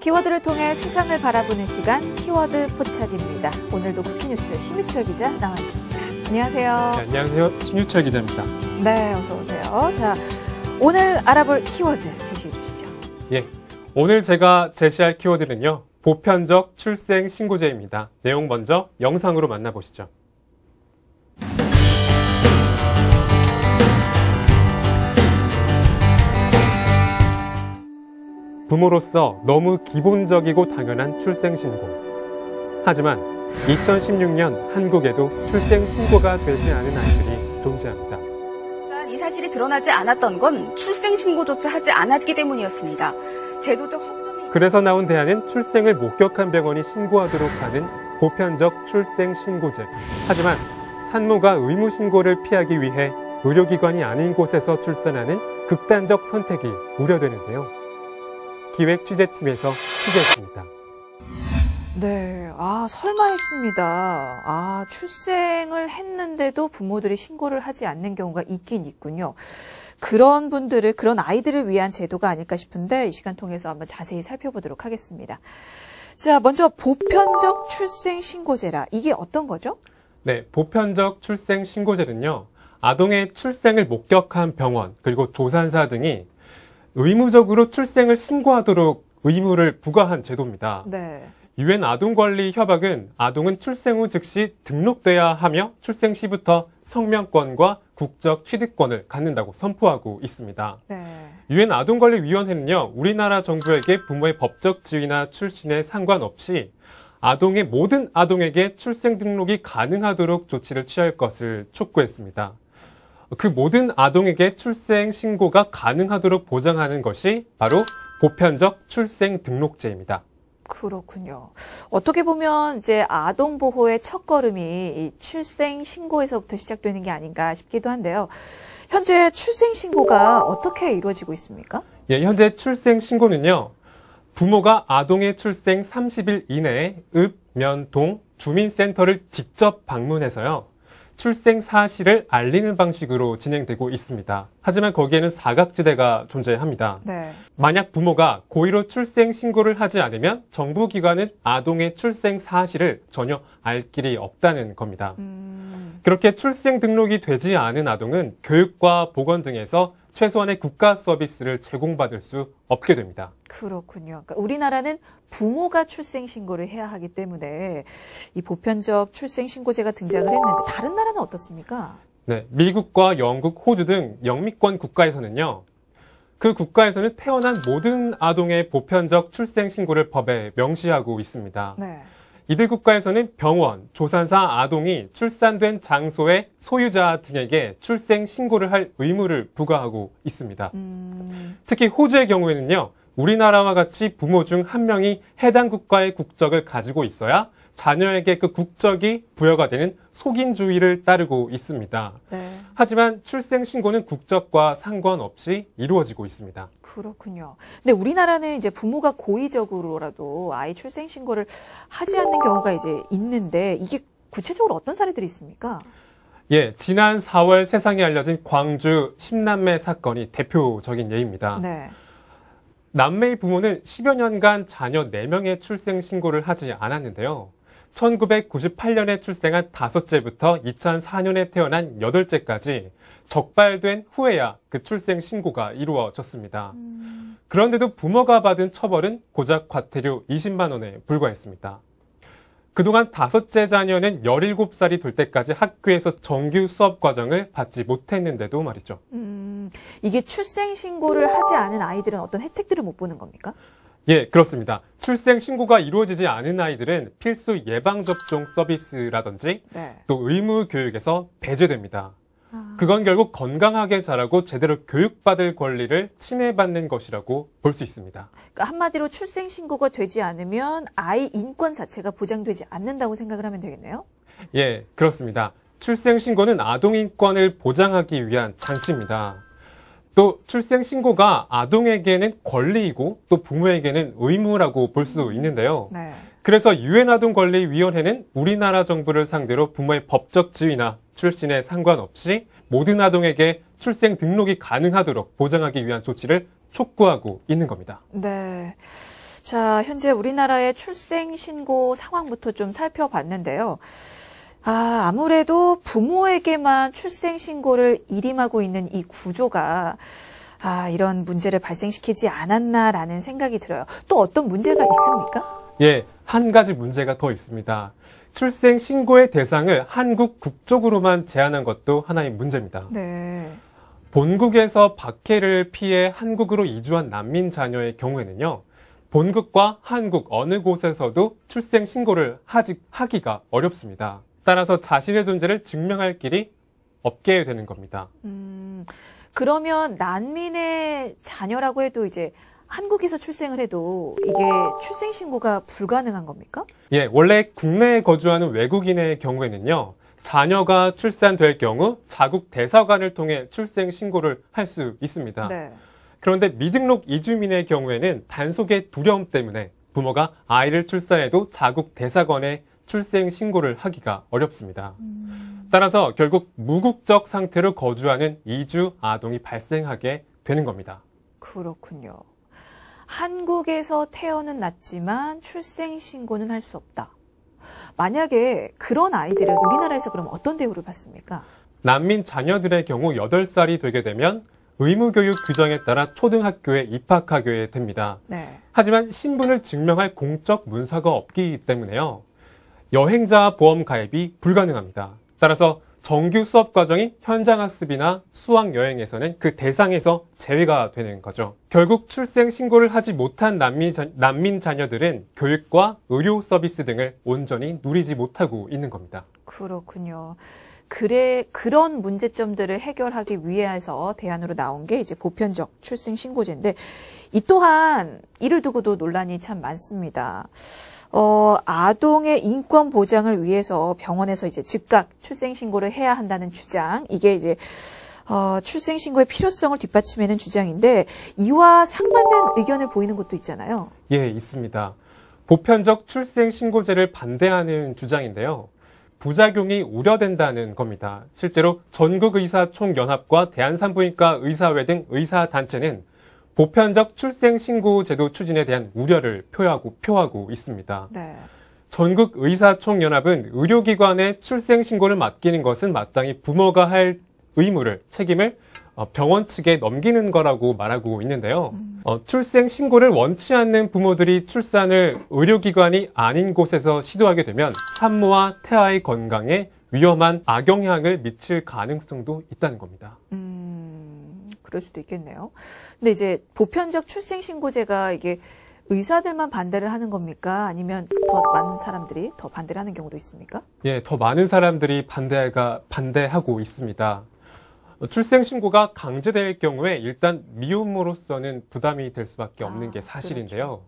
키워드를 통해 세상을 바라보는 시간, 키워드 포착입니다. 오늘도 국회뉴스 심유철 기자 나와 있습니다. 안녕하세요. 네, 안녕하세요. 심유철 기자입니다. 네, 어서 오세요. 자, 오늘 알아볼 키워드 제시해 주시죠. 예, 오늘 제가 제시할 키워드는요. 보편적 출생 신고제입니다. 내용 먼저 영상으로 만나보시죠. 부모로서 너무 기본적이고 당연한 출생신고. 하지만 2016년 한국에도 출생신고가 되지 않은 아이들이 존재합니다. 이 사실이 드러나지 않았던 건 출생신고조차 하지 않았기 때문이었습니다. 제도적 허점이... 그래서 나온 대안은 출생을 목격한 병원이 신고하도록 하는 보편적 출생신고제. 하지만 산모가 의무신고를 피하기 위해 의료기관이 아닌 곳에서 출산하는 극단적 선택이 우려되는데요. 기획취재팀에서 취재했습니다. 네, 설마 했습니다. 출생을 했는데도 부모들이 신고를 하지 않는 경우가 있긴 있군요. 그런 분들을, 그런 아이들을 위한 제도가 아닐까 싶은데 이 시간 통해서 한번 자세히 살펴보도록 하겠습니다. 자, 먼저 보편적 출생신고제라. 이게 어떤 거죠? 네, 보편적 출생신고제는요. 아동의 출생을 목격한 병원, 그리고 조산사 등이 의무적으로 출생을 신고하도록 의무를 부과한 제도입니다. 네. 유엔 아동권리협약은 아동은 출생 후 즉시 등록돼야 하며 출생 시부터 성명권과 국적 취득권을 갖는다고 선포하고 있습니다. 네. 유엔 아동권리위원회는요, 우리나라 정부에게 부모의 법적 지위나 출신에 상관없이 모든 아동에게 출생 등록이 가능하도록 조치를 취할 것을 촉구했습니다. 그 모든 아동에게 출생 신고가 가능하도록 보장하는 것이 바로 보편적 출생 등록제입니다. 그렇군요. 어떻게 보면 이제 아동 보호의 첫걸음이 이 출생 신고에서부터 시작되는 게 아닌가 싶기도 한데요. 현재 출생 신고가 어떻게 이루어지고 있습니까? 예, 현재 출생 신고는요. 부모가 아동의 출생 30일 이내에 읍, 면, 동, 주민센터를 직접 방문해서요. 출생 사실을 알리는 방식으로 진행되고 있습니다. 하지만 거기에는 사각지대가 존재합니다. 네. 만약 부모가 고의로 출생 신고를 하지 않으면 정부기관은 아동의 출생 사실을 전혀 알 길이 없다는 겁니다. 그렇게 출생 등록이 되지 않은 아동은 교육과 보건 등에서 최소한의 국가 서비스를 제공받을 수 없게 됩니다. 그렇군요. 그러니까 우리나라는 부모가 출생 신고를 해야 하기 때문에 이 보편적 출생 신고제가 등장을 했는데 다른 나라는 어떻습니까? 네, 미국과 영국, 호주 등 영미권 국가에서는요. 그 국가에서는 태어난 모든 아동의 보편적 출생 신고를 법에 명시하고 있습니다. 네. 이들 국가에서는 병원, 조산사 아동이 출산된 장소의 소유자 등에게 출생 신고를 할 의무를 부과하고 있습니다. 특히 호주의 경우에는요, 우리나라와 같이 부모 중 한 명이 해당 국가의 국적을 가지고 있어야 자녀에게 그 국적이 부여가 되는 속인주의를 따르고 있습니다. 네. 하지만 출생 신고는 국적과 상관없이 이루어지고 있습니다. 그렇군요. 근데 우리나라는 이제 부모가 고의적으로라도 아이 출생 신고를 하지 않는 경우가 이제 있는데 이게 구체적으로 어떤 사례들이 있습니까? 예, 지난 4월 세상에 알려진 광주 10남매 사건이 대표적인 예입니다. 네. 남매의 부모는 10여 년간 자녀 4명의 출생 신고를 하지 않았는데요. 1998년에 출생한 5째부터 2004년에 태어난 8째까지 적발된 후에야 그 출생 신고가 이루어졌습니다. 그런데도 부모가 받은 처벌은 고작 과태료 20만 원에 불과했습니다. 그동안 5째 자녀는 17살이 될 때까지 학교에서 정규 수업 과정을 받지 못했는데도 말이죠. 이게 출생 신고를 하지 않은 아이들은 어떤 혜택들을 못 보는 겁니까? 예, 그렇습니다. 출생 신고가 이루어지지 않은 아이들은 필수 예방접종 서비스라든지 네. 또 의무 교육에서 배제됩니다. 그건 결국 건강하게 자라고 제대로 교육받을 권리를 침해받는 것이라고 볼 수 있습니다. 그러니까 한마디로 출생 신고가 되지 않으면 아이 인권 자체가 보장되지 않는다고 생각을 하면 되겠네요? 예, 그렇습니다. 출생 신고는 아동 인권을 보장하기 위한 장치입니다. 또 출생 신고가 아동에게는 권리이고 또 부모에게는 의무라고 볼 수 있는데요. 네. 그래서 유엔 아동권리위원회는 우리나라 정부를 상대로 부모의 법적 지위나 출신에 상관없이 모든 아동에게 출생 등록이 가능하도록 보장하기 위한 조치를 촉구하고 있는 겁니다. 네. 자, 현재 우리나라의 출생신고 상황부터 좀 살펴봤는데요. 아무래도 부모에게만 출생신고를 일임하고 있는 이 구조가 이런 문제를 발생시키지 않았나라는 생각이 들어요. 또 어떤 문제가 있습니까? 예, 한 가지 문제가 더 있습니다. 출생신고의 대상을 한국 국적으로만 제한한 것도 하나의 문제입니다. 네. 본국에서 박해를 피해 한국으로 이주한 난민 자녀의 경우에는요, 본국과 한국 어느 곳에서도 출생신고를 하기가 어렵습니다. 따라서 자신의 존재를 증명할 길이 없게 되는 겁니다. 그러면 난민의 자녀라고 해도 이제 한국에서 출생을 해도 이게 출생신고가 불가능한 겁니까? 예, 원래 국내에 거주하는 외국인의 경우에는요, 자녀가 출산될 경우 자국 대사관을 통해 출생신고를 할 수 있습니다. 네. 그런데 미등록 이주민의 경우에는 단속의 두려움 때문에 부모가 아이를 출산해도 자국 대사관에 출생신고를 하기가 어렵습니다. 따라서 결국 무국적 상태로 거주하는 이주 아동이 발생하게 되는 겁니다. 그렇군요. 한국에서 태어는 났지만 출생신고는 할 수 없다. 만약에 그런 아이들은 우리나라에서 그럼 어떤 대우를 받습니까? 난민 자녀들의 경우 8살이 되게 되면 의무교육 규정에 따라 초등학교에 입학하게 됩니다. 네. 하지만 신분을 증명할 공적 문서가 없기 때문에요. 여행자 보험 가입이 불가능합니다. 따라서 정규 수업 과정이 현장 학습이나 수학 여행에서는 그 대상에서 제외가 되는 거죠. 결국 출생 신고를 하지 못한 난민 자녀들은 교육과 의료 서비스 등을 온전히 누리지 못하고 있는 겁니다. 그렇군요. 그런 문제점들을 해결하기 위해서 대안으로 나온 게 이제 보편적 출생신고제인데, 이 또한 이를 두고도 논란이 참 많습니다. 아동의 인권 보장을 위해서 병원에서 이제 즉각 출생신고를 해야 한다는 주장, 이게 이제 출생신고의 필요성을 뒷받침하는 주장인데, 이와 상반된 의견을 보이는 곳도 있잖아요. 예, 있습니다. 보편적 출생신고제를 반대하는 주장인데요. 부작용이 우려된다는 겁니다. 실제로 전국의사총연합과 대한산부인과 의사회 등 의사단체는 보편적 출생신고제도 추진에 대한 우려를 표하고 있습니다. 네. 전국의사총연합은 의료기관에 출생신고를 맡기는 것은 마땅히 부모가 할 책임을 병원 측에 넘기는 거라고 말하고 있는데요. 출생신고를 원치 않는 부모들이 출산을 의료기관이 아닌 곳에서 시도하게 되면 산모와 태아의 건강에 위험한 악영향을 미칠 가능성도 있다는 겁니다. 그럴 수도 있겠네요. 근데 이제 보편적 출생신고제가 이게 의사들만 반대를 하는 겁니까? 아니면 더 많은 사람들이 더 반대를 하는 경우도 있습니까? 예, 더 많은 사람들이 반대하고 있습니다. 출생신고가 강제될 경우에 일단 미혼모로서는 부담이 될 수밖에 없는 게 사실인데요. 그렇죠.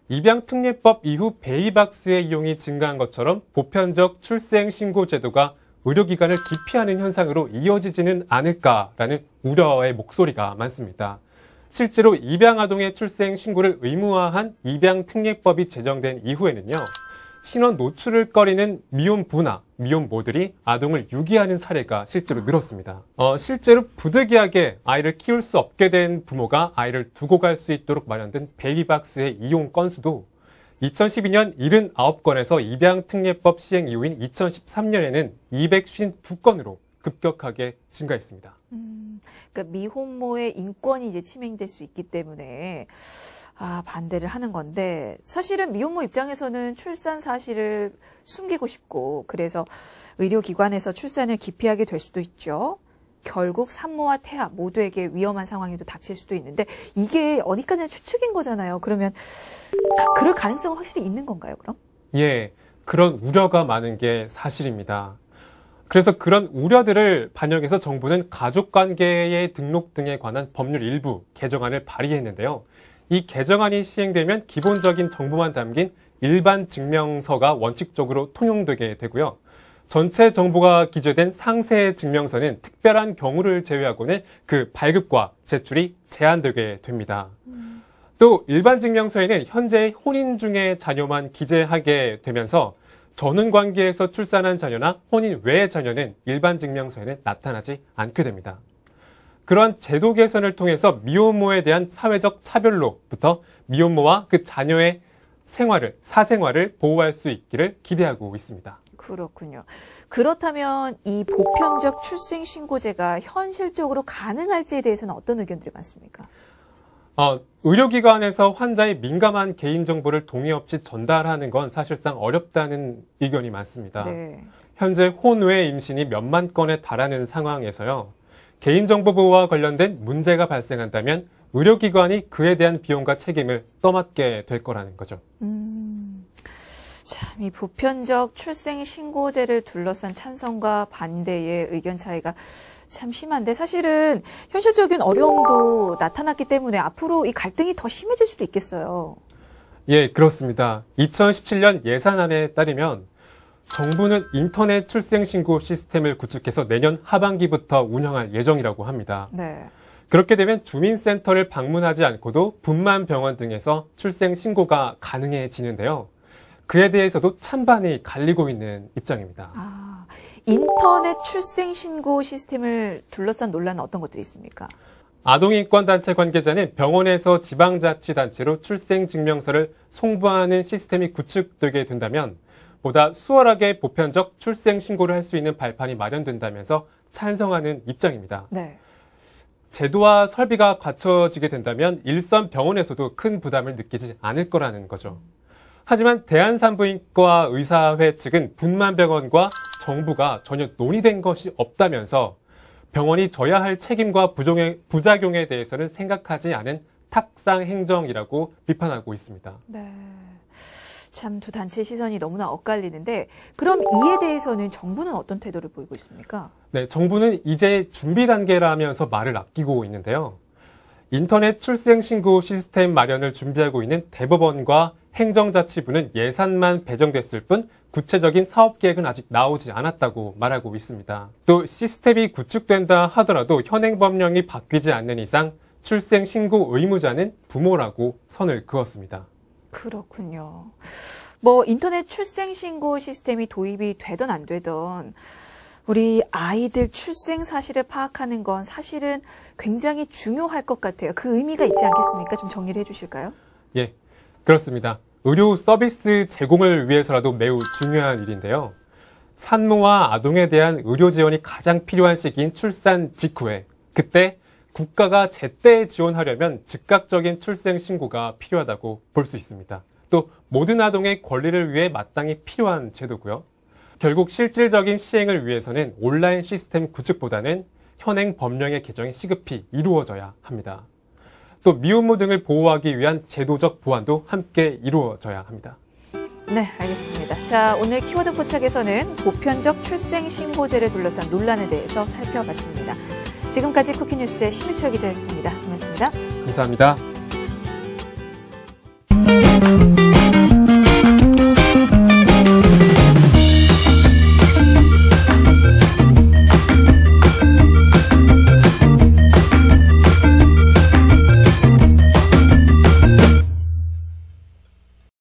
입양특례법 이후 베이비박스의 이용이 증가한 것처럼 보편적 출생신고제도가 의료기관을 기피하는 현상으로 이어지지는 않을까라는 우려의 목소리가 많습니다. 실제로 입양아동의 출생신고를 의무화한 입양특례법이 제정된 이후에는요, 신원 노출을 꺼리는 미혼부나 미혼모들이 아동을 유기하는 사례가 실제로 늘었습니다. 실제로 부득이하게 아이를 키울 수 없게 된 부모가 아이를 두고 갈 수 있도록 마련된 베이비박스의 이용 건수도 2012년 79건에서 입양특례법 시행 이후인 2013년에는 252건으로 급격하게 증가했습니다. 그러니까 미혼모의 인권이 이제 침해될 수 있기 때문에 반대를 하는 건데, 사실은 미혼모 입장에서는 출산 사실을 숨기고 싶고 그래서 의료기관에서 출산을 기피하게 될 수도 있죠. 결국 산모와 태아 모두에게 위험한 상황이 또 닥칠 수도 있는데, 이게 어디까지나 추측인 거잖아요. 그러면 그럴 가능성은 확실히 있는 건가요, 그럼? 예, 그런 우려가 많은 게 사실입니다. 그래서 그런 우려들을 반영해서 정부는 가족관계의 등록 등에 관한 법률 일부 개정안을 발의했는데요. 이 개정안이 시행되면 기본적인 정보만 담긴 일반 증명서가 원칙적으로 통용되게 되고요. 전체 정보가 기재된 상세 증명서는 특별한 경우를 제외하고는 그 발급과 제출이 제한되게 됩니다. 또 일반 증명서에는 현재 혼인 중의 자녀만 기재하게 되면서 전혼 관계에서 출산한 자녀나 혼인 외의 자녀는 일반 증명서에는 나타나지 않게 됩니다. 그런 제도 개선을 통해서 미혼모에 대한 사회적 차별로부터 미혼모와 그 자녀의 사생활을 보호할 수 있기를 기대하고 있습니다. 그렇군요. 그렇다면 이 보편적 출생신고제가 현실적으로 가능할지에 대해서는 어떤 의견들이 많습니까? 의료기관에서 환자의 민감한 개인정보를 동의 없이 전달하는 건 사실상 어렵다는 의견이 많습니다. 네. 현재 혼외 임신이 몇만 건에 달하는 상황에서요. 개인정보 보호와 관련된 문제가 발생한다면 의료기관이 그에 대한 비용과 책임을 떠맡게 될 거라는 거죠. 참, 이 보편적 출생신고제를 둘러싼 찬성과 반대의 의견 차이가 참 심한데 사실은 현실적인 어려움도 나타났기 때문에 앞으로 이 갈등이 더 심해질 수도 있겠어요. 예, 그렇습니다. 2017년 예산안에 따르면 정부는 인터넷 출생신고 시스템을 구축해서 내년 하반기부터 운영할 예정이라고 합니다. 네. 그렇게 되면 주민센터를 방문하지 않고도 분만병원 등에서 출생신고가 가능해지는데요. 그에 대해서도 찬반이 갈리고 있는 입장입니다. 인터넷 출생신고 시스템을 둘러싼 논란은 어떤 것들이 있습니까? 아동인권단체 관계자는 병원에서 지방자치단체로 출생증명서를 송부하는 시스템이 구축되게 된다면 보다 수월하게 보편적 출생신고를 할 수 있는 발판이 마련된다면서 찬성하는 입장입니다. 네. 제도와 설비가 갖춰지게 된다면 일선 병원에서도 큰 부담을 느끼지 않을 거라는 거죠. 하지만 대한산부인과 의사회 측은 분만병원과 정부가 전혀 논의된 것이 없다면서 병원이 져야 할 책임과 부작용에 대해서는 생각하지 않은 탁상 행정이라고 비판하고 있습니다. 네. 참 두 단체의 시선이 너무나 엇갈리는데 그럼 이에 대해서는 정부는 어떤 태도를 보이고 있습니까? 네, 정부는 이제 준비 단계라면서 말을 아끼고 있는데요. 인터넷 출생신고 시스템 마련을 준비하고 있는 대법원과 행정자치부는 예산만 배정됐을 뿐 구체적인 사업 계획은 아직 나오지 않았다고 말하고 있습니다. 또 시스템이 구축된다 하더라도 현행 법령이 바뀌지 않는 이상 출생신고 의무자는 부모라고 선을 그었습니다. 그렇군요. 인터넷 출생신고 시스템이 도입이 되든 안 되든 우리 아이들 출생 사실을 파악하는 건 사실은 굉장히 중요할 것 같아요. 그 의미가 있지 않겠습니까? 좀 정리를 해주실까요? 예, 그렇습니다. 의료 서비스 제공을 위해서라도 매우 중요한 일인데요. 산모와 아동에 대한 의료 지원이 가장 필요한 시기인 출산 직후에 그때 국가가 제때 지원하려면 즉각적인 출생 신고가 필요하다고 볼 수 있습니다. 또 모든 아동의 권리를 위해 마땅히 필요한 제도고요. 결국 실질적인 시행을 위해서는 온라인 시스템 구축보다는 현행 법령의 개정이 시급히 이루어져야 합니다. 또 미혼모 등을 보호하기 위한 제도적 보완도 함께 이루어져야 합니다. 네, 알겠습니다. 자, 오늘 키워드 포착에서는 보편적 출생신고제를 둘러싼 논란에 대해서 살펴봤습니다. 지금까지 쿠키뉴스의 심유철 기자였습니다. 고맙습니다. 감사합니다.